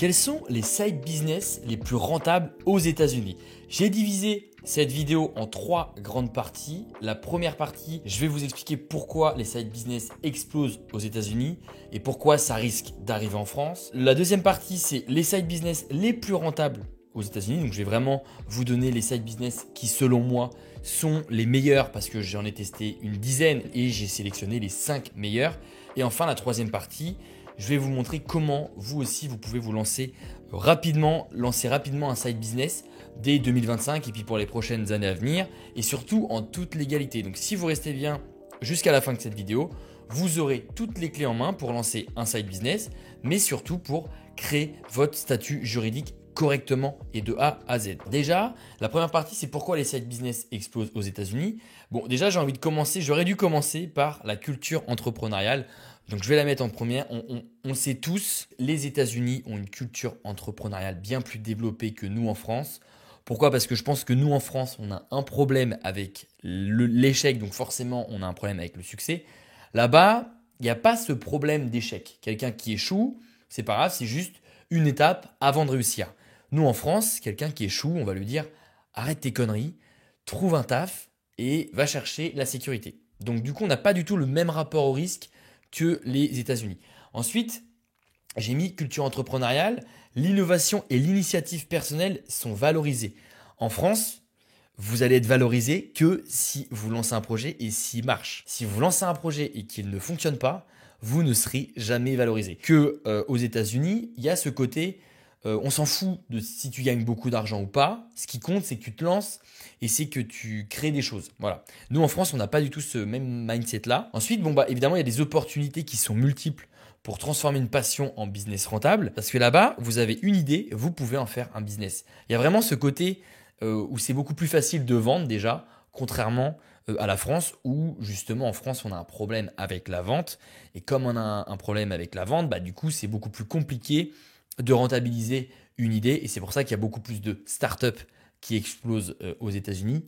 Quels sont les side business les plus rentables aux États-Unis? J'ai divisé cette vidéo en 3 grandes parties. La première partie, je vais vous expliquer pourquoi les side business explosent aux États-Unis et pourquoi ça risque d'arriver en France. La deuxième partie, c'est les side business les plus rentables aux États-Unis. Donc je vais vraiment vous donner les side business qui, selon moi, sont les meilleurs parce que j'en ai testé une dizaine et j'ai sélectionné les 5 meilleurs. Et enfin, la troisième partie, je vais vous montrer comment vous aussi vous pouvez vous lancer rapidement un side business dès 2025 et puis pour les prochaines années à venir et surtout en toute légalité. Donc si vous restez bien jusqu'à la fin de cette vidéo, vous aurez toutes les clés en main pour lancer un side business, mais surtout pour créer votre statut juridique correctement et de A à Z. Déjà, la première partie, c'est pourquoi les side business explosent aux États-Unis. Bon, déjà, j'aurais dû commencer par la culture entrepreneuriale. Donc, je vais la mettre en première. On sait tous, les États-Unis ont une culture entrepreneuriale bien plus développée que nous en France. Pourquoi? Parce que je pense que nous en France, on a un problème avec l'échec, donc forcément, on a un problème avec le succès. Là-bas, il n'y a pas ce problème d'échec. Quelqu'un qui échoue, c'est pas grave, c'est juste une étape avant de réussir. Nous en France, quelqu'un qui échoue, on va lui dire arrête tes conneries, trouve un taf et va chercher la sécurité. Donc du coup, on n'a pas du tout le même rapport au risque que les États-Unis. Ensuite, j'ai mis culture entrepreneuriale, l'innovation et l'initiative personnelle sont valorisées. En France, vous allez être valorisé que si vous lancez un projet et s'il marche. Si vous lancez un projet et qu'il ne fonctionne pas, vous ne serez jamais valorisé. Aux États-Unis, il y a ce côté, on s'en fout de si tu gagnes beaucoup d'argent ou pas. Ce qui compte, c'est que tu te lances et c'est que tu crées des choses. Voilà. Nous, en France, on n'a pas du tout ce même mindset-là. Ensuite, évidemment, il y a des opportunités qui sont multiples pour transformer une passion en business rentable. Parce que là-bas, vous avez une idée, vous pouvez en faire un business. Il y a vraiment ce côté où c'est beaucoup plus facile de vendre déjà, contrairement à la France où justement en France on a un problème avec la vente et comme on a un problème avec la vente, du coup c'est beaucoup plus compliqué de rentabiliser une idée et c'est pour ça qu'il y a beaucoup plus de startups qui explosent aux États-Unis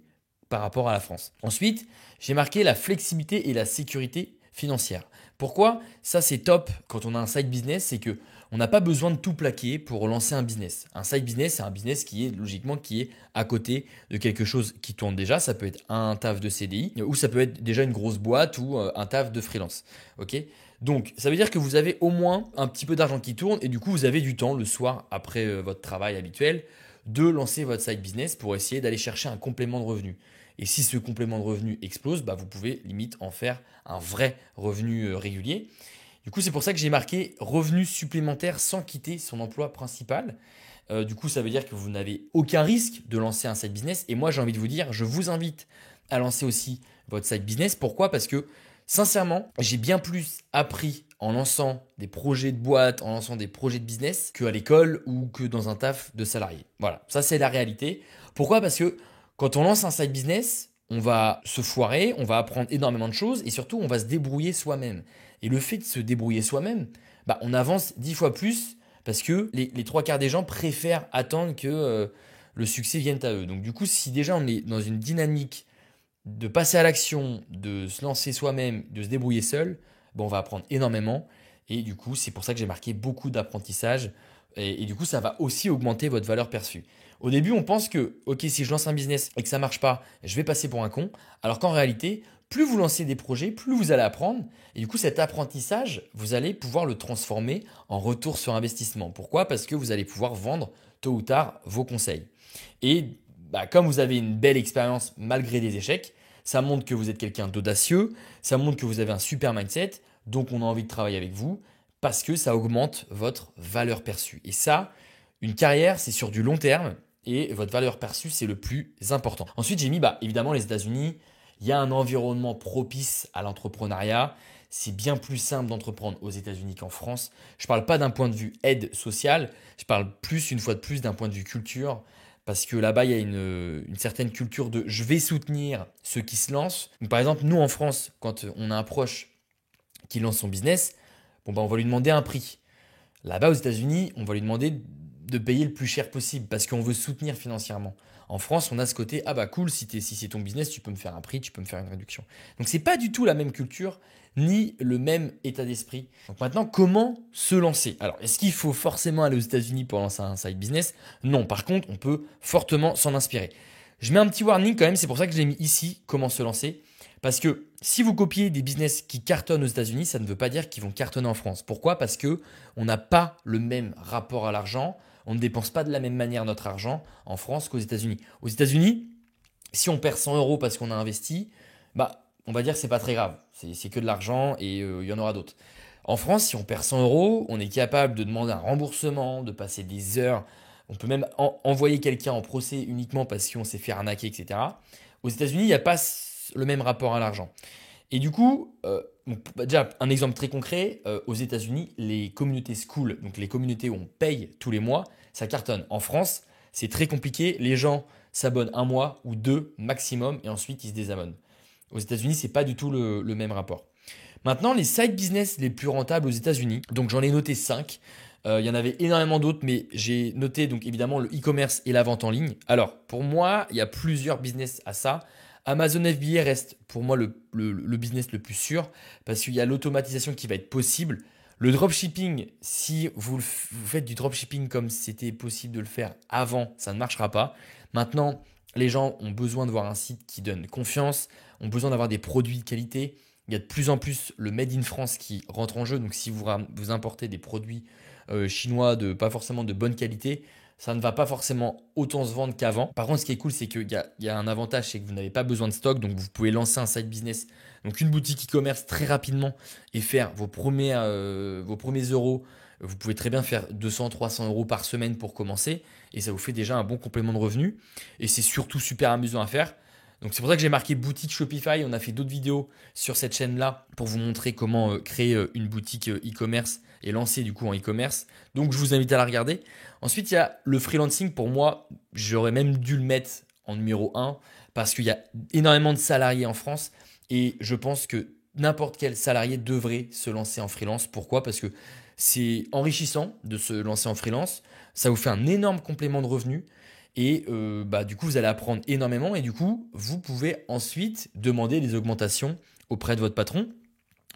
par rapport à la France. Ensuite, j'ai marqué la flexibilité et la sécurité financière. Pourquoi? Ça c'est top quand on a un side business, c'est que on n'a pas besoin de tout plaquer pour lancer un business. Un side business, c'est un business qui est à côté de quelque chose qui tourne déjà. Ça peut être un taf de CDI ou ça peut être déjà une grosse boîte ou un taf de freelance. Ok? Donc, ça veut dire que vous avez au moins un petit peu d'argent qui tourne et du coup, vous avez du temps le soir après votre travail habituel de lancer votre side business pour essayer d'aller chercher un complément de revenu. Et si ce complément de revenu explose, vous pouvez limite en faire un vrai revenu régulier. Du coup, c'est pour ça que j'ai marqué revenus supplémentaires sans quitter son emploi principal. Du coup, ça veut dire que vous n'avez aucun risque de lancer un side business. Et moi, j'ai envie de vous dire, je vous invite à lancer aussi votre side business. Pourquoi? Parce que sincèrement, j'ai bien plus appris en lançant des projets de boîte, en lançant des projets de business qu'à l'école ou que dans un taf de salarié. Voilà, ça c'est la réalité. Pourquoi? Parce que quand on lance un side business, on va se foirer, on va apprendre énormément de choses et surtout on va se débrouiller soi-même. Et le fait de se débrouiller soi-même, on avance 10 fois plus parce que les 3 quarts des gens préfèrent attendre que le succès vienne à eux. Donc du coup, si déjà on est dans une dynamique de passer à l'action, de se lancer soi-même, de se débrouiller seul, on va apprendre énormément. Et du coup, c'est pour ça que j'ai marqué beaucoup d'apprentissage. Et du coup, ça va aussi augmenter votre valeur perçue. Au début, on pense que, ok, si je lance un business et que ça marche pas, je vais passer pour un con. Alors qu'en réalité, plus vous lancez des projets, plus vous allez apprendre. Et du coup, cet apprentissage, vous allez pouvoir le transformer en retour sur investissement. Pourquoi? Parce que vous allez pouvoir vendre tôt ou tard vos conseils. Et comme vous avez une belle expérience malgré des échecs, ça montre que vous êtes quelqu'un d'audacieux, ça montre que vous avez un super mindset, donc on a envie de travailler avec vous parce que ça augmente votre valeur perçue. Et ça, une carrière, c'est sur du long terme et votre valeur perçue, c'est le plus important. Ensuite, j'ai mis, évidemment, les États-Unis, il y a un environnement propice à l'entrepreneuriat. C'est bien plus simple d'entreprendre aux États-Unis qu'en France. Je ne parle pas d'un point de vue aide sociale, je parle une fois de plus, d'un point de vue culture. Parce que là-bas, il y a une certaine culture de je vais soutenir ceux qui se lancent. Donc, par exemple, nous en France, quand on a un proche qui lance son business, on va lui demander un prix. Là-bas, aux États-Unis, on va lui demander de payer le plus cher possible parce qu'on veut soutenir financièrement. En France, on a ce côté, ah bah cool, si c'est ton business, tu peux me faire un prix, tu peux me faire une réduction. Donc c'est pas du tout la même culture, ni le même état d'esprit. Donc maintenant, comment se lancer? Alors, est-ce qu'il faut forcément aller aux États-Unis pour lancer un side business? Non, par contre, on peut fortement s'en inspirer. Je mets un petit warning quand même, c'est pour ça que je l'ai mis ici, comment se lancer. Parce que si vous copiez des business qui cartonnent aux États-Unis, ça ne veut pas dire qu'ils vont cartonner en France. Pourquoi? Parce que on n'a pas le même rapport à l'argent. On ne dépense pas de la même manière notre argent en France qu'aux États-Unis. Aux États-Unis, si on perd 100 euros parce qu'on a investi, bah, on va dire que c'est pas très grave. C'est que de l'argent et il y en aura d'autres. En France, si on perd 100 euros, on est capable de demander un remboursement, de passer des heures. On peut même envoyer quelqu'un en procès uniquement parce qu'on s'est fait arnaquer, etc. Aux États-Unis, il n'y a pas le même rapport à l'argent. Et du coup, déjà un exemple très concret, aux États-Unis, les communautés school, donc les communautés où on paye tous les mois, ça cartonne. En France, c'est très compliqué. Les gens s'abonnent un mois ou deux maximum et ensuite ils se désabonnent. Aux États-Unis, c'est pas du tout le même rapport. Maintenant, les side business les plus rentables aux États-Unis, donc j'en ai noté 5. Il y en avait énormément d'autres, mais j'ai noté donc évidemment le e-commerce et la vente en ligne. Alors, pour moi, il y a plusieurs business à ça. Amazon FBA reste pour moi le business le plus sûr parce qu'il y a l'automatisation qui va être possible. Le dropshipping, si vous faites du dropshipping comme c'était possible de le faire avant, ça ne marchera pas. Maintenant, les gens ont besoin de voir un site qui donne confiance, ont besoin d'avoir des produits de qualité. Il y a de plus en plus le Made in France qui rentre en jeu. Donc, si vous importez des produits chinois de pas forcément de bonne qualité, ça ne va pas forcément autant se vendre qu'avant. Par contre, ce qui est cool, c'est qu'il y a un avantage, c'est que vous n'avez pas besoin de stock, donc vous pouvez lancer un side business, donc une boutique e-commerce très rapidement et faire vos premiers euros. Vous pouvez très bien faire 200, 300 euros par semaine pour commencer et ça vous fait déjà un bon complément de revenu et c'est surtout super amusant à faire. Donc c'est pour ça que j'ai marqué boutique Shopify. On a fait d'autres vidéos sur cette chaîne-là pour vous montrer comment créer une boutique e-commerce et lancer du coup en e-commerce. Donc je vous invite à la regarder. Ensuite, il y a le freelancing. Pour moi, j'aurais même dû le mettre en numéro 1 parce qu'il y a énormément de salariés en France et je pense que n'importe quel salarié devrait se lancer en freelance. Pourquoi? Parce que c'est enrichissant de se lancer en freelance. Ça vous fait un énorme complément de revenus. Et du coup, vous allez apprendre énormément et du coup, vous pouvez ensuite demander des augmentations auprès de votre patron.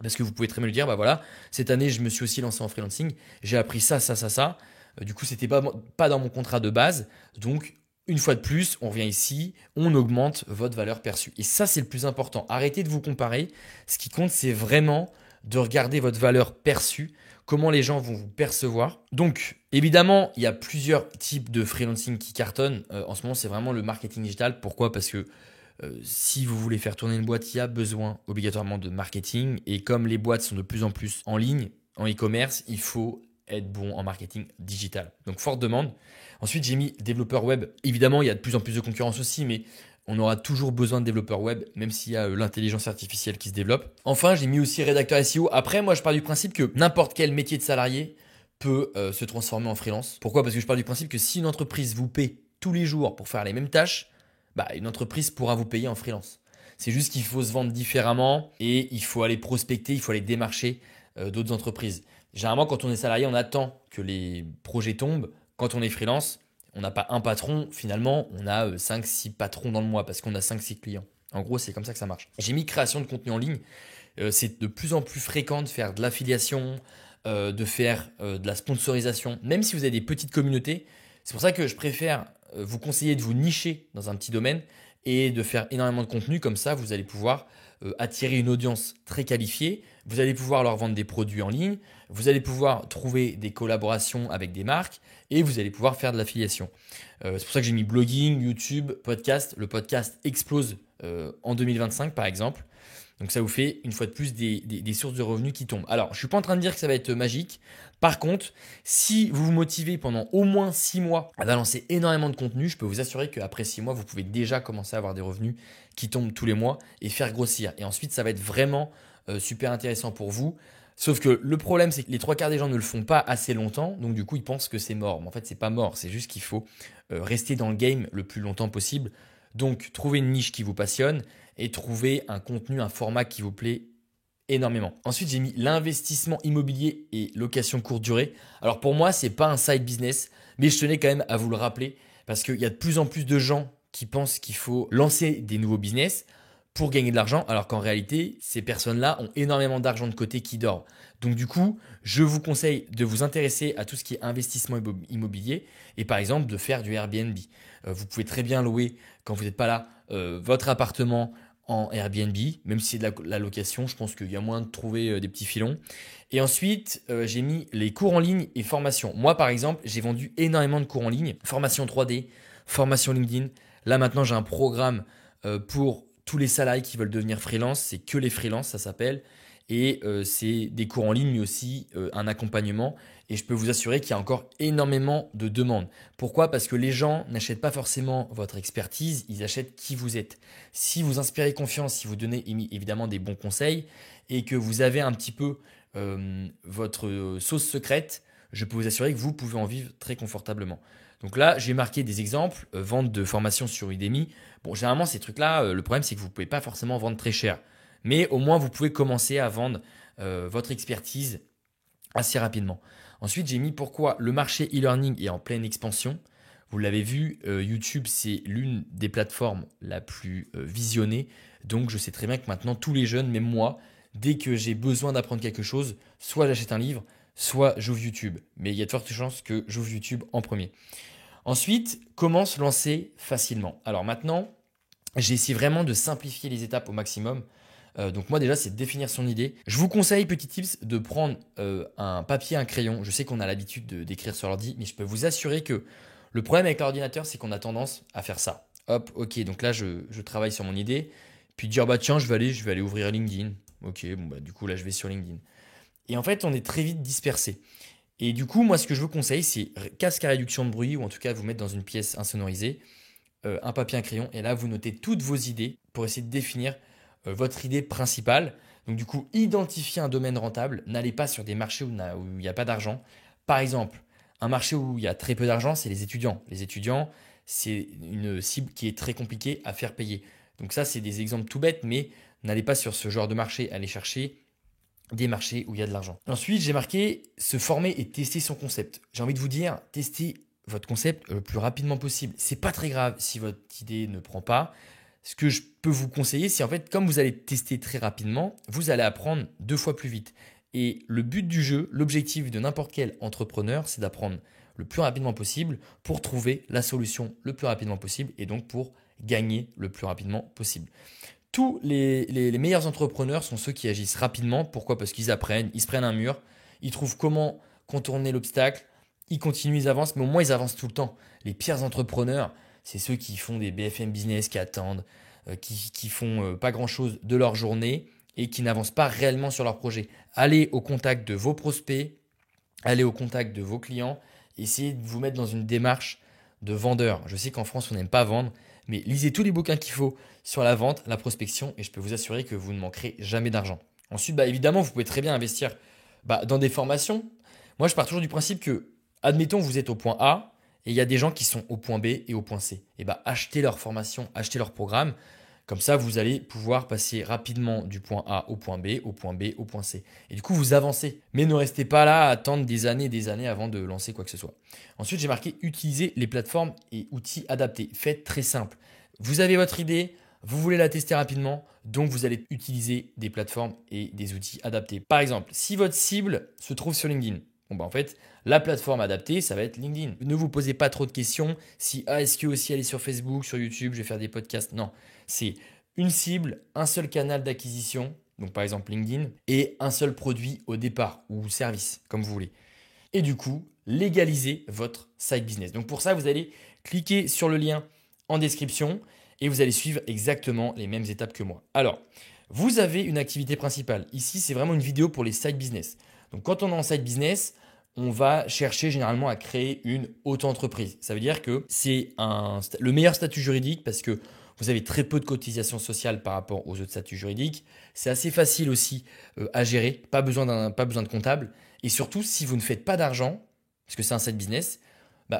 Parce que vous pouvez très bien lui dire, bah voilà, cette année, je me suis aussi lancé en freelancing, j'ai appris ça, ça, ça, ça. Du coup, c'était pas dans mon contrat de base. Donc, une fois de plus, on revient ici, on augmente votre valeur perçue. Et ça, c'est le plus important. Arrêtez de vous comparer. Ce qui compte, c'est vraiment de regarder votre valeur perçue, comment les gens vont vous percevoir. Donc, évidemment, il y a plusieurs types de freelancing qui cartonnent. En ce moment, c'est vraiment le marketing digital. Pourquoi? Parce que si vous voulez faire tourner une boîte, il y a besoin obligatoirement de marketing. Et comme les boîtes sont de plus en plus en ligne, en e-commerce, il faut être bon en marketing digital. Donc, forte demande. Ensuite, j'ai mis développeur web. Évidemment, il y a de plus en plus de concurrence aussi, mais on aura toujours besoin de développeurs web, même s'il y a l'intelligence artificielle qui se développe. Enfin, j'ai mis aussi rédacteur SEO. Après, moi, je pars du principe que n'importe quel métier de salarié peut se transformer en freelance. Pourquoi? Parce que je pars du principe que si une entreprise vous paie tous les jours pour faire les mêmes tâches, une entreprise pourra vous payer en freelance. C'est juste qu'il faut se vendre différemment et il faut aller prospecter, il faut aller démarcher d'autres entreprises. Généralement, quand on est salarié, on attend que les projets tombent. Quand on est freelance, on n'a pas un patron, finalement, on a 5-6 patrons dans le mois parce qu'on a 5-6 clients. En gros, c'est comme ça que ça marche. J'ai mis création de contenu en ligne. C'est de plus en plus fréquent de faire de l'affiliation, de faire de la sponsorisation, même si vous avez des petites communautés. C'est pour ça que je préfère vous conseiller de vous nicher dans un petit domaine et de faire énormément de contenu. Comme ça, vous allez pouvoir attirer une audience très qualifiée. Vous allez pouvoir leur vendre des produits en ligne. Vous allez pouvoir trouver des collaborations avec des marques et vous allez pouvoir faire de l'affiliation. C'est pour ça que j'ai mis blogging, YouTube, podcast. Le podcast explose en 2025 par exemple. Donc ça vous fait une fois de plus des sources de revenus qui tombent. Alors, je ne suis pas en train de dire que ça va être magique. Par contre, si vous vous motivez pendant au moins 6 mois à balancer énormément de contenu, je peux vous assurer qu'après 6 mois, vous pouvez déjà commencer à avoir des revenus qui tombent tous les mois et faire grossir. Et ensuite, ça va être vraiment super intéressant pour vous. Sauf que le problème, c'est que les 3/4 des gens ne le font pas assez longtemps. Donc du coup, ils pensent que c'est mort. Mais en fait, c'est pas mort. C'est juste qu'il faut rester dans le game le plus longtemps possible. Donc, trouvez une niche qui vous passionne et trouvez un contenu, un format qui vous plaît énormément. Ensuite, j'ai mis l'investissement immobilier et location courte durée. Alors pour moi, c'est pas un side business, Mais je tenais quand même à vous le rappeler parce qu'il y a de plus en plus de gens qui pensent qu'il faut lancer des nouveaux business pour gagner de l'argent, alors qu'en réalité, ces personnes-là ont énormément d'argent de côté qui dort. Donc du coup, je vous conseille de vous intéresser à tout ce qui est investissement immobilier et par exemple de faire du Airbnb. Vous pouvez très bien louer, quand vous n'êtes pas là, votre appartement en Airbnb, même si c'est de la location, je pense qu'il y a moyen de trouver des petits filons. Et ensuite, j'ai mis les cours en ligne et formations. Moi, par exemple, j'ai vendu énormément de cours en ligne, formation 3D, formation LinkedIn. Là, maintenant, j'ai un programme pour tous les salariés qui veulent devenir freelance. C'est que les freelances, ça s'appelle. Et c'est des cours en ligne, mais aussi un accompagnement. Et je peux vous assurer qu'il y a encore énormément de demandes. Pourquoi? Parce que les gens n'achètent pas forcément votre expertise, ils achètent qui vous êtes. Si vous inspirez confiance, si vous donnez évidemment des bons conseils et que vous avez un petit peu votre sauce secrète, je peux vous assurer que vous pouvez en vivre très confortablement. Donc là, j'ai marqué des exemples, vente de formation sur Udemy. Bon, généralement, ces trucs-là, le problème, c'est que vous ne pouvez pas forcément vendre très cher. Mais au moins, vous pouvez commencer à vendre votre expertise assez rapidement. Ensuite, j'ai mis pourquoi le marché e-learning est en pleine expansion. Vous l'avez vu, YouTube, c'est l'une des plateformes la plus visionnée. Donc, je sais très bien que maintenant, tous les jeunes, même moi, dès que j'ai besoin d'apprendre quelque chose, soit j'achète un livre, soit j'ouvre YouTube. Mais il y a de fortes chances que j'ouvre YouTube en premier. Ensuite, comment se lancer facilement? Alors maintenant, j'ai essayé vraiment de simplifier les étapes au maximum. Donc moi déjà, c'est de définir son idée. Je vous conseille, petit tips, de prendre un papier, un crayon. Je sais qu'on a l'habitude d'écrire sur l'ordi, mais je peux vous assurer que le problème avec l'ordinateur, c'est qu'on a tendance à faire ça. Hop, ok, donc là, je travaille sur mon idée. Puis dire, bah tiens, je vais aller ouvrir LinkedIn. Ok, bon bah du coup, là, je vais sur LinkedIn. Et en fait, on est très vite dispersé. Et du coup, moi, ce que je vous conseille, c'est casque à réduction de bruit, ou en tout cas, vous mettre dans une pièce insonorisée, un papier, un crayon, et là, vous notez toutes vos idées pour essayer de définir votre idée principale. Donc du coup, identifiez un domaine rentable. N'allez pas sur des marchés où il n'y a pas d'argent. Par exemple, un marché où il y a très peu d'argent, c'est les étudiants. Les étudiants, c'est une cible qui est très compliquée à faire payer. Donc ça, c'est des exemples tout bêtes, mais n'allez pas sur ce genre de marché. Allez chercher des marchés où il y a de l'argent. Ensuite, j'ai marqué se former et tester son concept. J'ai envie de vous dire, testez votre concept le plus rapidement possible. C'est pas très grave si votre idée ne prend pas. Ce que je peux vous conseiller, c'est en fait, comme vous allez tester très rapidement, vous allez apprendre 2 fois plus vite. Et le but du jeu, l'objectif de n'importe quel entrepreneur, c'est d'apprendre le plus rapidement possible pour trouver la solution le plus rapidement possible et donc pour gagner le plus rapidement possible. Tous les meilleurs entrepreneurs sont ceux qui agissent rapidement. Pourquoi? Parce qu'ils apprennent, ils se prennent un mur, ils trouvent comment contourner l'obstacle, ils continuent, ils avancent, mais au moins ils avancent tout le temps. Les pires entrepreneurs, c'est ceux qui font des BFM business, qui attendent, qui font pas grand-chose de leur journée et qui n'avancent pas réellement sur leur projet. Allez au contact de vos prospects, allez au contact de vos clients, essayez de vous mettre dans une démarche de vendeur. Je sais qu'en France, on n'aime pas vendre, mais lisez tous les bouquins qu'il faut sur la vente, la prospection, et je peux vous assurer que vous ne manquerez jamais d'argent. Ensuite, évidemment, vous pouvez très bien investir dans des formations. Moi, je pars toujours du principe que, admettons, vous êtes au point A, et il y a des gens qui sont au point B et au point C. Et achetez leur formation, achetez leur programme. Comme ça, vous allez pouvoir passer rapidement du point A au point B, au point B, au point C. Et du coup, vous avancez. Mais ne restez pas là à attendre des années avant de lancer quoi que ce soit. Ensuite, j'ai marqué utiliser les plateformes et outils adaptés. Faites très simple. Vous avez votre idée, vous voulez la tester rapidement, donc vous allez utiliser des plateformes et des outils adaptés. Par exemple, si votre cible se trouve sur LinkedIn, en fait, la plateforme adaptée, ça va être LinkedIn. Ne vous posez pas trop de questions. Est-ce que aussi elle est sur Facebook, sur YouTube, je vais faire des podcasts? Non, c'est une cible, un seul canal d'acquisition, donc par exemple LinkedIn, et un seul produit au départ ou service, comme vous voulez. Et du coup, légalisez votre side business. Donc pour ça, vous allez cliquer sur le lien en description et vous allez suivre exactement les mêmes étapes que moi. Alors, vous avez une activité principale. Ici, c'est vraiment une vidéo pour les side business. Donc quand on est en side business, on va chercher généralement à créer une auto-entreprise. Ça veut dire que c'est le meilleur statut juridique parce que vous avez très peu de cotisations sociales par rapport aux autres statuts juridiques. C'est assez facile aussi à gérer, pas besoin de comptable. Et surtout, si vous ne faites pas d'argent, parce que c'est un side business,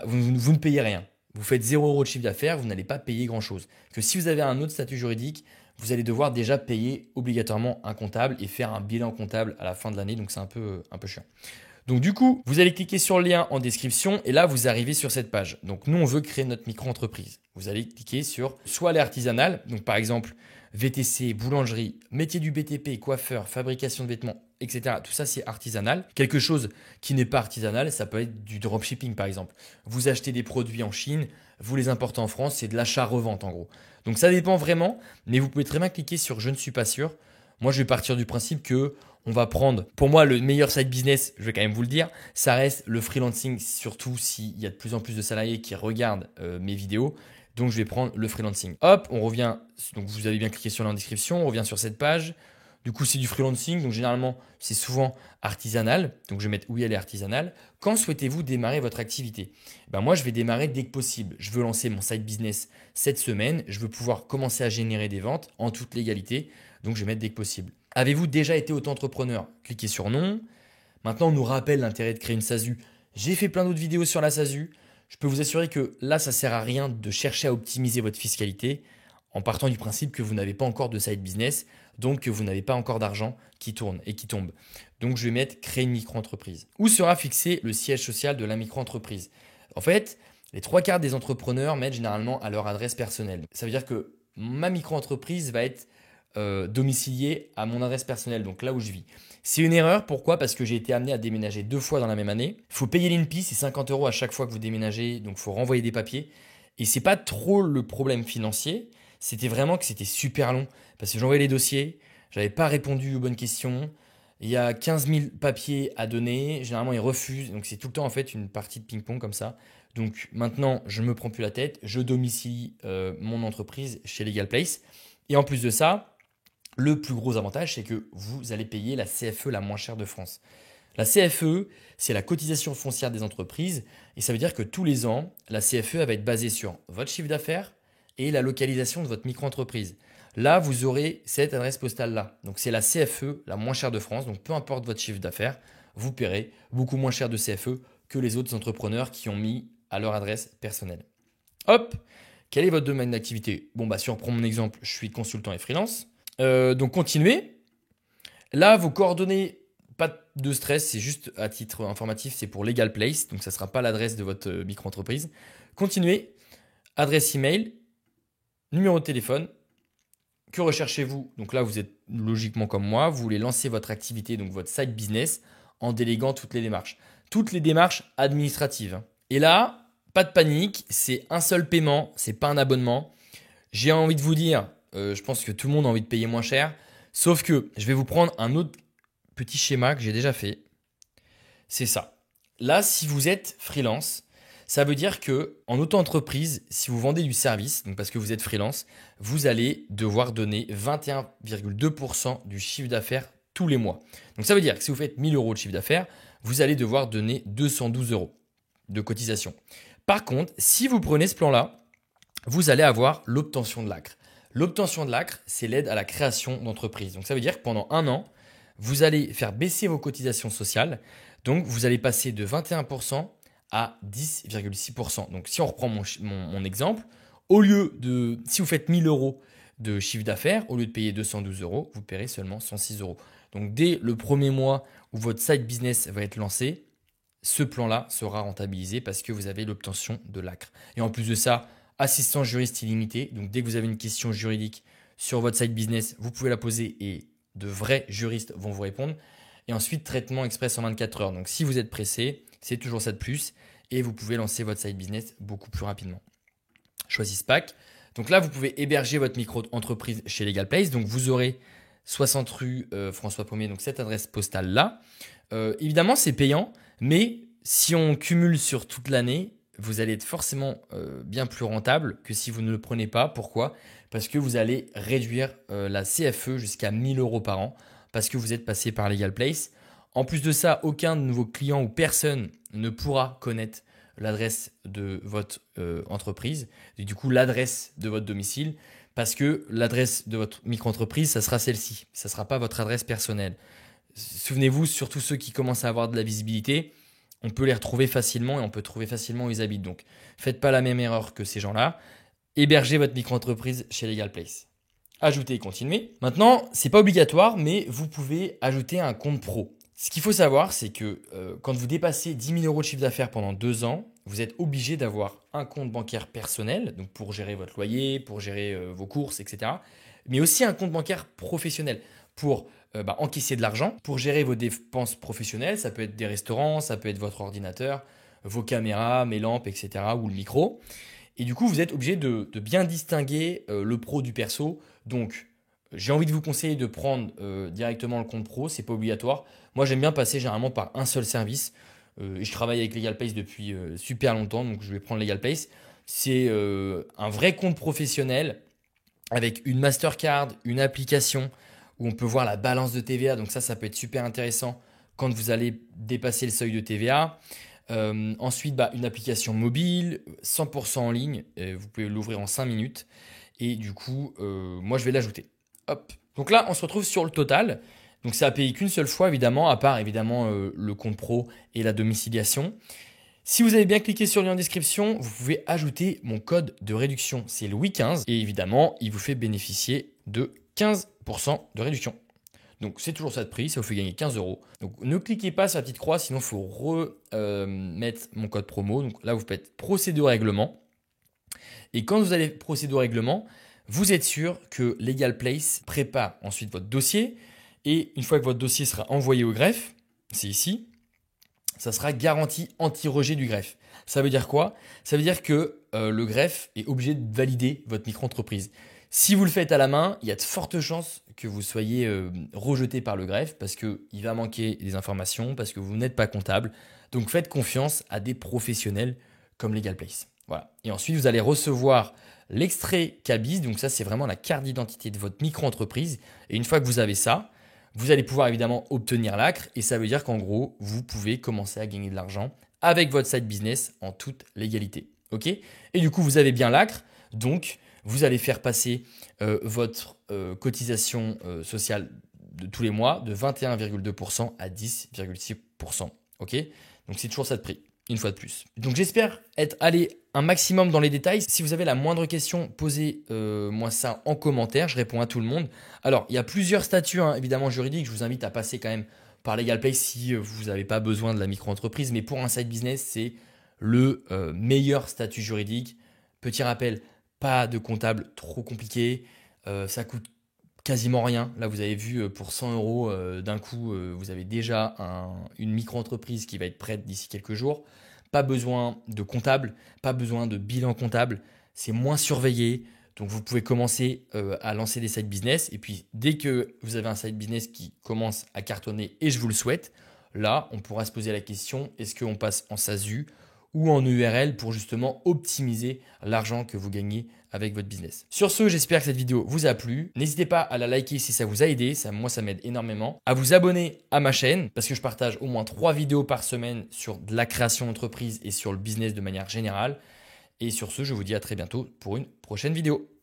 vous ne payez rien. Vous faites 0 € de chiffre d'affaires, vous n'allez pas payer grand-chose. Que si vous avez un autre statut juridique, vous allez devoir déjà payer obligatoirement un comptable et faire un bilan comptable à la fin de l'année. Donc c'est un peu chiant. Donc du coup, vous allez cliquer sur le lien en description et là, vous arrivez sur cette page. Donc nous, on veut créer notre micro-entreprise. Vous allez cliquer sur soit les artisanales, donc par exemple VTC, boulangerie, métier du BTP, coiffeur, fabrication de vêtements, etc. Tout ça, c'est artisanal. Quelque chose qui n'est pas artisanal, ça peut être du dropshipping par exemple. Vous achetez des produits en Chine, vous les importez en France, c'est de l'achat-revente en gros. Donc ça dépend vraiment, mais vous pouvez très bien cliquer sur je ne suis pas sûr. Moi, je vais partir du principe que on va prendre, pour moi, le meilleur side business, je vais quand même vous le dire, ça reste le freelancing, surtout s'il y a de plus en plus de salariés qui regardent mes vidéos. Donc, je vais prendre le freelancing. Hop, on revient. Donc, vous avez bien cliqué sur la description. On revient sur cette page. Du coup, c'est du freelancing. Donc, généralement, c'est souvent artisanal. Donc, je vais mettre oui, elle est artisanale. Quand souhaitez-vous démarrer votre activité? Moi, je vais démarrer dès que possible. Je veux lancer mon side business cette semaine. Je veux pouvoir commencer à générer des ventes en toute légalité. Donc, je vais mettre dès que possible. Avez-vous déjà été auto-entrepreneur? Cliquez sur non. Maintenant, on nous rappelle l'intérêt de créer une SASU. J'ai fait plein d'autres vidéos sur la SASU. Je peux vous assurer que là, ça ne sert à rien de chercher à optimiser votre fiscalité en partant du principe que vous n'avez pas encore de side business, donc que vous n'avez pas encore d'argent qui tourne et qui tombe. Donc, je vais mettre créer une micro-entreprise. Où sera fixé le siège social de la micro-entreprise? En fait, les 3/4 des entrepreneurs mettent généralement à leur adresse personnelle. Ça veut dire que ma micro-entreprise va être domicilié à mon adresse personnelle, donc là où je vis. C'est une erreur, pourquoi? Parce que j'ai été amené à déménager 2 fois dans la même année. Il faut payer l'INPI, c'est 50 € à chaque fois que vous déménagez, donc il faut renvoyer des papiers. Et c'est pas trop le problème financier, c'était vraiment que c'était super long, parce que j'envoyais les dossiers, j'avais pas répondu aux bonnes questions, il y a 15 000 papiers à donner, généralement ils refusent, donc c'est tout le temps en fait une partie de ping-pong comme ça. Donc maintenant, je me prends plus la tête, je domicilie mon entreprise chez Legal Place. Et en plus de ça, le plus gros avantage, c'est que vous allez payer la CFE la moins chère de France. La CFE, c'est la cotisation foncière des entreprises et ça veut dire que tous les ans, la CFE va être basée sur votre chiffre d'affaires et la localisation de votre micro-entreprise. Là, vous aurez cette adresse postale-là. Donc, c'est la CFE la moins chère de France. Donc, peu importe votre chiffre d'affaires, vous paierez beaucoup moins cher de CFE que les autres entrepreneurs qui ont mis à leur adresse personnelle. Hop, quel est votre domaine d'activité? Si on reprend mon exemple, je suis consultant et freelance. Donc, continuez. Là, vos coordonnées, pas de stress, c'est juste à titre informatif, c'est pour Legal Place. Donc, ça ne sera pas l'adresse de votre micro-entreprise. Continuez. Adresse email, numéro de téléphone. Que recherchez-vous? Donc là, vous êtes logiquement comme moi. Vous voulez lancer votre activité, donc votre side business, en déléguant toutes les démarches. Toutes les démarches administratives. Et là, pas de panique. C'est un seul paiement. C'est pas un abonnement. J'ai envie de vous dire, je pense que tout le monde a envie de payer moins cher. Sauf que je vais vous prendre un autre petit schéma que j'ai déjà fait. C'est ça. Là, si vous êtes freelance, ça veut dire que en auto-entreprise, si vous vendez du service, donc parce que vous êtes freelance, vous allez devoir donner 21,2% du chiffre d'affaires tous les mois. Donc ça veut dire que si vous faites 1 000 € de chiffre d'affaires, vous allez devoir donner 212 € de cotisation. Par contre, si vous prenez ce plan-là, vous allez avoir l'obtention de l'ACRE. L'obtention de l'ACRE, c'est l'aide à la création d'entreprise. Donc ça veut dire que pendant un an, vous allez faire baisser vos cotisations sociales. Donc vous allez passer de 21% à 10,6%. Donc si on reprend mon exemple, au lieu de, si vous faites 1 000 € de chiffre d'affaires, au lieu de payer 212 €, vous paierez seulement 106 €. Donc dès le premier mois où votre side business va être lancé, ce plan-là sera rentabilisé parce que vous avez l'obtention de l'ACRE. Et en plus de ça, assistance juriste illimitée. Donc dès que vous avez une question juridique sur votre side business, vous pouvez la poser et de vrais juristes vont vous répondre. Et ensuite, traitement express en 24 heures. Donc si vous êtes pressé, c'est toujours ça de plus et vous pouvez lancer votre side business beaucoup plus rapidement. Choisis SPAC. Donc là, vous pouvez héberger votre micro-entreprise chez Legal Place. Donc vous aurez 60 rue François Pommier, donc cette adresse postale-là. Évidemment, c'est payant, mais si on cumule sur toute l'année, vous allez être forcément bien plus rentable que si vous ne le prenez pas. Pourquoi? Parce que vous allez réduire la CFE jusqu'à 1 000 € par an parce que vous êtes passé par Legal Place. En plus de ça, aucun de vos clients ou personne ne pourra connaître l'adresse de votre entreprise et du coup l'adresse de votre domicile parce que l'adresse de votre micro-entreprise, ça sera celle-ci. Ça ne sera pas votre adresse personnelle. Souvenez-vous, surtout ceux qui commencent à avoir de la visibilité, on peut les retrouver facilement et on peut trouver facilement où ils habitent. Donc, faites pas la même erreur que ces gens-là. Hébergez votre micro-entreprise chez Legal Place. Ajoutez et continuez. Maintenant, c'est pas obligatoire, mais vous pouvez ajouter un compte pro. Ce qu'il faut savoir, c'est que quand vous dépassez 10 000 euros de chiffre d'affaires pendant 2 ans, vous êtes obligé d'avoir un compte bancaire personnel, donc pour gérer votre loyer, pour gérer vos courses, etc. Mais aussi un compte bancaire professionnel pour encaisser de l'argent, pour gérer vos dépenses professionnelles. Ça peut être des restaurants, ça peut être votre ordinateur, vos caméras, mes lampes, etc. ou le micro. Et du coup, vous êtes obligé de bien distinguer le pro du perso. Donc, j'ai envie de vous conseiller de prendre directement le compte pro, c'est pas obligatoire. Moi, j'aime bien passer généralement par un seul service. Et je travaille avec LegalPace depuis super longtemps, donc je vais prendre LegalPace. C'est un vrai compte professionnel avec une Mastercard, une application où on peut voir la balance de TVA. Donc ça peut être super intéressant quand vous allez dépasser le seuil de TVA. Ensuite, une application mobile, 100% en ligne. Vous pouvez l'ouvrir en 5 minutes. Et du coup, moi, je vais l'ajouter. Hop. Donc là, on se retrouve sur le total. Donc ça a payé qu'une seule fois, évidemment, à part évidemment le compte pro et la domiciliation. Si vous avez bien cliqué sur le lien en description, vous pouvez ajouter mon code de réduction. C'est Louis15. Et évidemment, il vous fait bénéficier de 15% de réduction. Donc c'est toujours ça de prix, ça vous fait gagner 15 euros. Donc ne cliquez pas sur la petite croix, sinon il faut remettre mon code promo. Donc là, vous faites procéder au règlement. Et quand vous allez procéder au règlement, vous êtes sûr que LegalPlace prépare ensuite votre dossier. Et une fois que votre dossier sera envoyé au greffe, c'est ici, ça sera garantie anti-rejet du greffe. Ça veut dire quoi? Ça veut dire que le greffe est obligé de valider votre micro-entreprise. Si vous le faites à la main, il y a de fortes chances que vous soyez rejeté par le greffe parce qu'il va manquer des informations, parce que vous n'êtes pas comptable. Donc faites confiance à des professionnels comme LegalPlace. Voilà. Et ensuite, vous allez recevoir l'extrait CABIS. Donc ça, c'est vraiment la carte d'identité de votre micro-entreprise. Et une fois que vous avez ça, vous allez pouvoir évidemment obtenir l'ACRE. Et ça veut dire qu'en gros, vous pouvez commencer à gagner de l'argent avec votre side business en toute légalité. OK? Et du coup, vous avez bien l'ACRE. Donc, vous allez faire passer votre cotisation sociale de tous les mois de 21,2% à 10,6%. OK? Donc, c'est toujours ça de prix, une fois de plus. Donc, j'espère être allé un maximum dans les détails. Si vous avez la moindre question, posez-moi ça en commentaire. Je réponds à tout le monde. Alors, il y a plusieurs statuts évidemment juridiques. Je vous invite à passer quand même par LegalPlace si vous n'avez pas besoin de la micro-entreprise. Mais pour un side business, c'est le meilleur statut juridique. Petit rappel, pas de comptable trop compliqué, ça coûte quasiment rien. Là, vous avez vu, pour 100 euros d'un coup, vous avez déjà une micro-entreprise qui va être prête d'ici quelques jours. Pas besoin de comptable, pas besoin de bilan comptable, c'est moins surveillé. Donc, vous pouvez commencer à lancer des side business. Et puis, dès que vous avez un side business qui commence à cartonner, et je vous le souhaite, là, on pourra se poser la question, est-ce qu'on passe en SASU ou en URL pour justement optimiser l'argent que vous gagnez avec votre business. Sur ce, j'espère que cette vidéo vous a plu. N'hésitez pas à la liker si ça vous a aidé, moi ça m'aide énormément. À vous abonner à ma chaîne parce que je partage au moins 3 vidéos par semaine sur de la création d'entreprise et sur le business de manière générale. Et sur ce, je vous dis à très bientôt pour une prochaine vidéo.